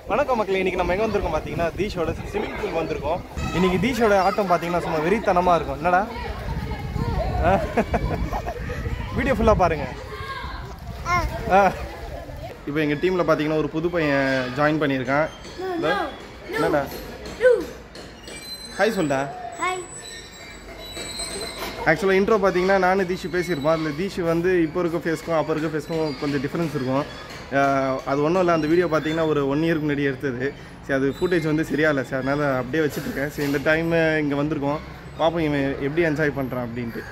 வணக்கம் மக்களே, இன்னைக்கு நம்ம எங்கே வந்திருக்கோம் பார்த்தீங்கன்னா தீஷோட ஸ்விம்மிங் பூல் வந்திருக்கோம். இன்னைக்கு தீஷோட ஆட்டம் பார்த்தீங்கன்னா சும்மா வெறித்தனமாக இருக்கும். என்னடா வீடியோ ஃபுல்லாக பாருங்க. இப்போ எங்கள் டீமில் பார்த்தீங்கன்னா ஒரு புது பையன் ஜாயின் பண்ணியிருக்கான். என்னடா ஹாய் சொல்டா. ஆக்சுவலாக இன்ட்ரோ பார்த்தீங்கன்னா நானும் தீஷு பேசியிருப்போம். அதில் தீஷு வந்து இப்போ இருக்க ஃபேஸ்க்கும் அப்போ இருக்க ஃபேஸ்க்கும் கொஞ்சம் டிஃப்ரென்ஸ் இருக்கும். அது ஒன்றும் இல்லை, அந்த வீடியோ பார்த்தீங்கன்னா ஒரு 1 இயருக்கு முன்னாடி எடுத்தது. சரி, அது ஃபுட்டேஜ் வந்து சரியா இல்லை சார், அதனால் அப்படியே வச்சுட்ருக்கேன். சரி, இந்த டைம் இங்கே வந்திருக்கோம், பார்ப்போம் இவன் எப்படி என்ஜாய் பண்ணுறான் அப்படின்ட்டு.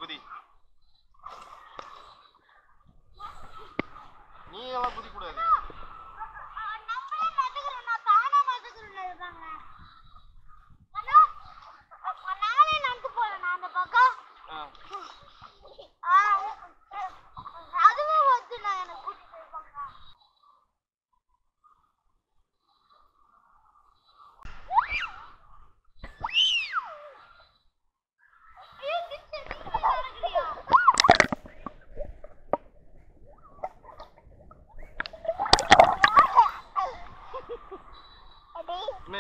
குதி, நீ எல்லாம் குதிக்கூடாது.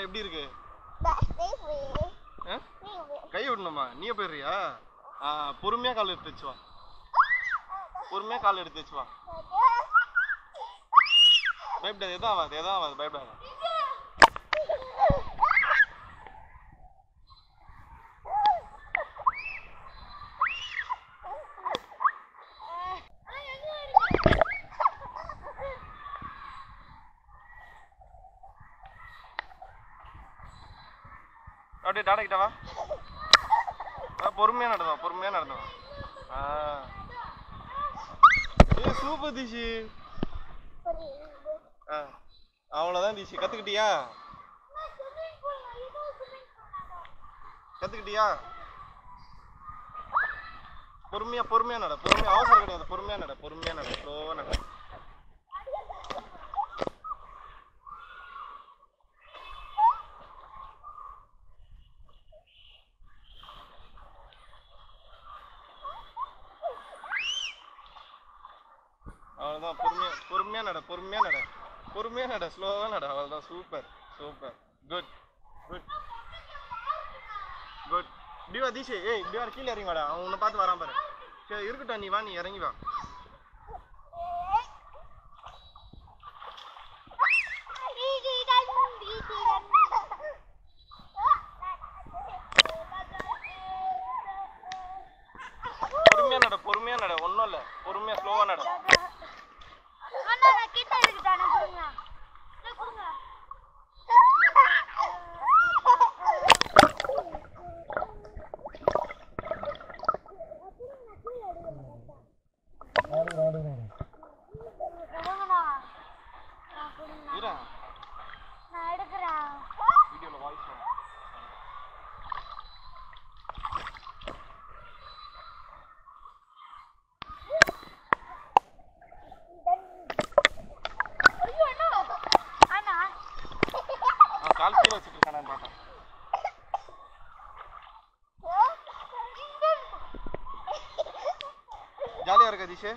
எப்படி இருக்கு? கை விடணுமா? நீயே போயிடுறியா? பொறுமையா கால் எடுத்து வச்சு வா, பொறுமையா கால் எடுத்து வச்சு வா. பயப்படாது, எதுவும் ஆகாது, எதுவும் ஆகாது, பயப்படாது. அப்படியே டாடா கிட்ட வா, பொறுமையா நடந்தவா, பொறுமையா நடந்தவா. சூப்பர் தீஷி. அவ்வளோதான் தீஷி, கத்துக்கிட்டியா? கத்துக்கிட்டியா? பொறுமையா பொறுமையா நட, பொறுமையா, அவசரம் கிடையாது, பொறுமையா நட, பொறுமையா நட, ஸ்லோவா நட. அவ்வளோதான், பொறுமையா பொறுமையா நட, பொறுமையா நட, பொறுமையா நட, ஸ்லோவா நட. அவ்வளோதான், super super, good good good. இப்படி வா தீஷே, இப்படி வா, கீழே இறங்கி வாடா, அவன் உன்னை பார்த்து வரான் பாரு. சரி இருக்கட்டும், நீ வா, நீ இறங்கி வா. பொறுமையா நட, பொறுமையா நட, ஒன்றும் இல்லை, பொறுமையா ஸ்லோவா நட. வீடியோல வாய்ஸ் கால் கீழே வச்சுட்டு இருக்கானு பார்த்தேன். ஜாலியா இருக்கா தீஷே?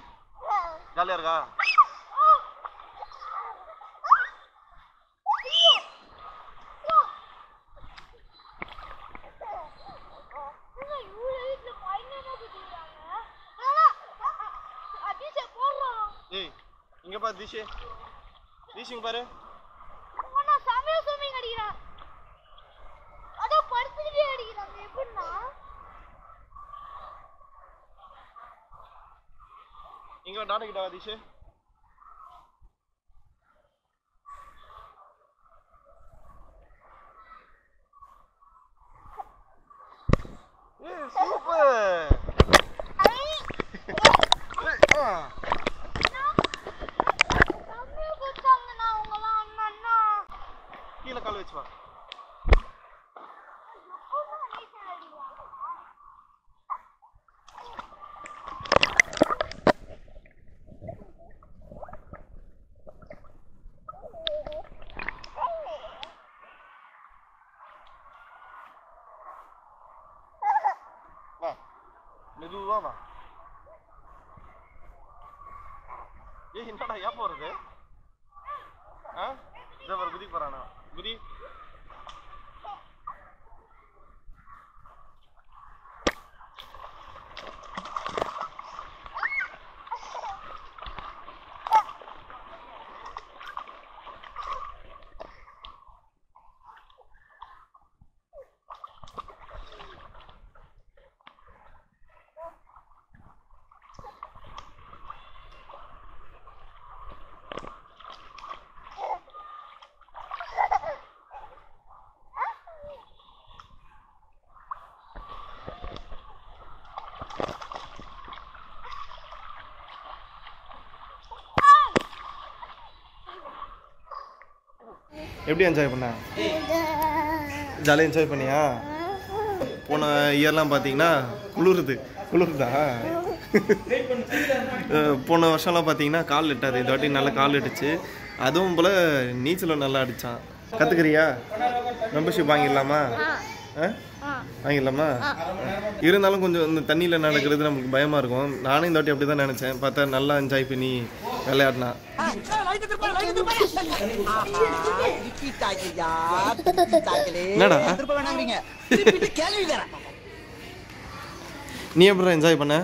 ஜாலியா இருக்கா? ஏய் இங்க பாரு தீஷே, தீஷிங் பாரு. இங்க டாடா கிட்ட வா தீஷே. சூப்பர். கீழே கால் வச்சு வா. ஏய் என்னடா ஏன் போறது இதை ஒரு குதி போறானா குதி எப்படி என்ஜாய் பண்ண ஜாலியாக என்ஜாய் பண்ணியா போன இயர்லாம் பார்த்தீங்கன்னா குளிருதா போன வருஷம்லாம் பார்த்தீங்கன்னா கால் இட்டாது இந்த வாட்டி நல்லா கால் இட்டுச்சு அதுவும் போல் நீச்சலும் நல்லா அடித்தான் கற்றுக்கிறியா மெம்பர்ஷிப் வாங்கிடலாமா வாங்கிடலாமா இருந்தாலும் கொஞ்சம் இந்த தண்ணியில் நடக்கிறது நமக்கு பயமாக இருக்கும் நானும் இந்த வாட்டி அப்படி தான் நினச்சேன் பார்த்தா நல்லா என்ஜாய் பண்ணி விளையாடினா என்னடா நீ எப்படி என்ஜாய் பண்ண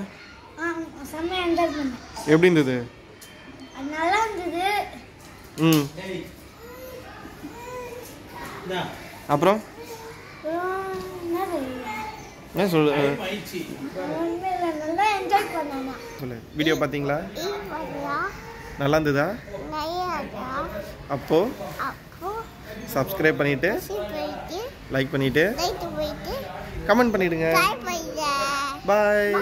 எப்படி இருந்தது அப்புறம் என்ன சொல்லு வீடியோ பார்த்தீங்களா நல்லா இருந்ததா அப்போ சப்ஸ்கிரைப் பண்ணிட்டு லைக் பண்ணிட்டு கமெண்ட் பண்ணிடுங்க பாய்